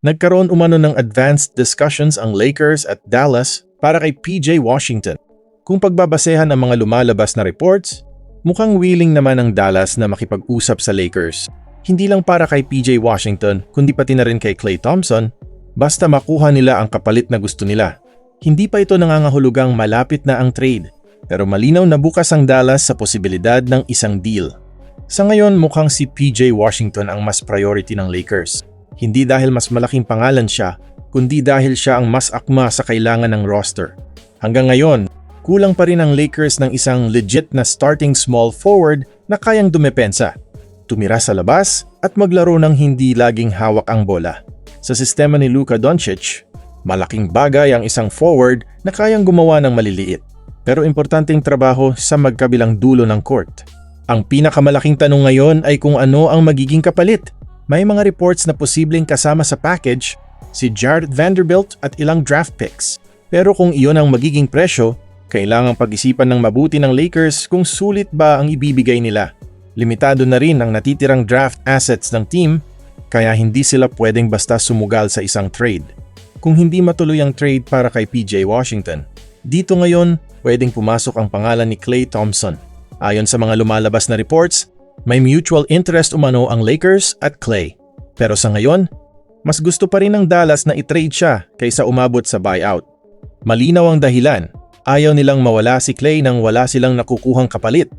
Nagkaroon umano ng advanced discussions ang Lakers at Dallas para kay PJ Washington. Kung pagbabasehan ang mga lumalabas na reports, mukhang willing naman ang Dallas na makipag-usap sa Lakers. Hindi lang para kay PJ Washington, kundi pati na rin kay Klay Thompson, basta makuha nila ang kapalit na gusto nila. Hindi pa ito nangangahulugang malapit na ang trade, pero malinaw na bukas ang Dallas sa posibilidad ng isang deal. Sa ngayon, mukhang si PJ Washington ang mas priority ng Lakers. Hindi dahil mas malaking pangalan siya, kundi dahil siya ang mas akma sa kailangan ng roster. Hanggang ngayon, kulang pa rin ang Lakers ng isang legit na starting small forward na kayang dumepensa, tumira sa labas at maglaro ng hindi laging hawak ang bola. Sa sistema ni Luka Doncic, malaking bagay ang isang forward na kayang gumawa ng maliliit, pero importanteng trabaho sa magkabilang dulo ng court. Ang pinakamalaking tanong ngayon ay kung ano ang magiging kapalit. May mga reports na posibleng kasama sa package si Jarred Vanderbilt at ilang draft picks. Pero kung iyon ang magiging presyo, kailangang pag-isipan ng mabuti ng Lakers kung sulit ba ang ibibigay nila. Limitado na rin ang natitirang draft assets ng team, kaya hindi sila pwedeng basta sumugal sa isang trade. Kung hindi matuloy ang trade para kay PJ Washington, dito ngayon pwedeng pumasok ang pangalan ni Klay Thompson. Ayon sa mga lumalabas na reports, may mutual interest umano ang Lakers at Klay. Pero sa ngayon, mas gusto pa rin ng Dallas na i-trade siya kaysa umabot sa buyout. Malinaw ang dahilan. Ayaw nilang mawala si Klay nang wala silang nakukuhang kapalit.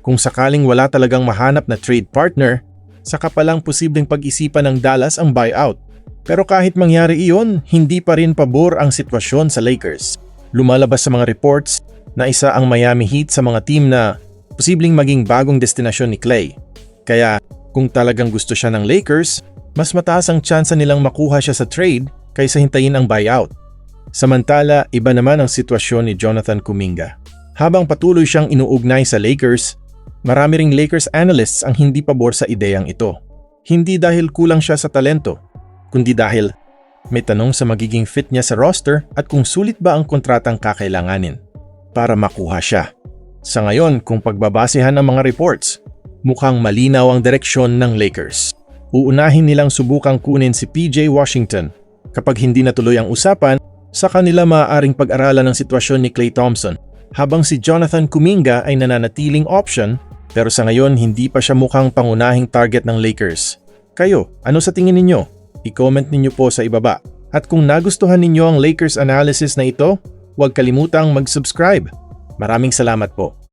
Kung sakaling wala talagang mahanap na trade partner, saka palang posibleng pag-isipan ng Dallas ang buyout. Pero kahit mangyari iyon, hindi pa rin pabor ang sitwasyon sa Lakers. Lumalabas sa mga reports na isa ang Miami Heat sa mga team na posibleng maging bagong destinasyon ni Klay. Kaya kung talagang gusto siya ng Lakers, mas mataas ang tsansa nilang makuha siya sa trade kaysa hintayin ang buyout. Samantala, iba naman ang sitwasyon ni Jonathan Kuminga. Habang patuloy siyang inuugnay sa Lakers, marami ring Lakers analysts ang hindi pabor sa ideyang ito. Hindi dahil kulang siya sa talento, kundi dahil may tanong sa magiging fit niya sa roster at kung sulit ba ang kontratang kakailanganin para makuha siya. Sa ngayon, kung pagbabasehan ang mga reports, mukhang malinaw ang direksyon ng Lakers. Uunahin nilang subukang kunin si PJ Washington. Kapag hindi natuloy ang usapan, sa kanila maaaring pag-aralan ang sitwasyon ni Klay Thompson, habang si Jonathan Kuminga ay nananatiling option, pero sa ngayon hindi pa siya mukhang pangunahing target ng Lakers. Kayo, ano sa tingin ninyo? I-comment ninyo po sa ibaba. At kung nagustuhan ninyo ang Lakers analysis na ito, huwag kalimutang mag-subscribe. Maraming salamat po.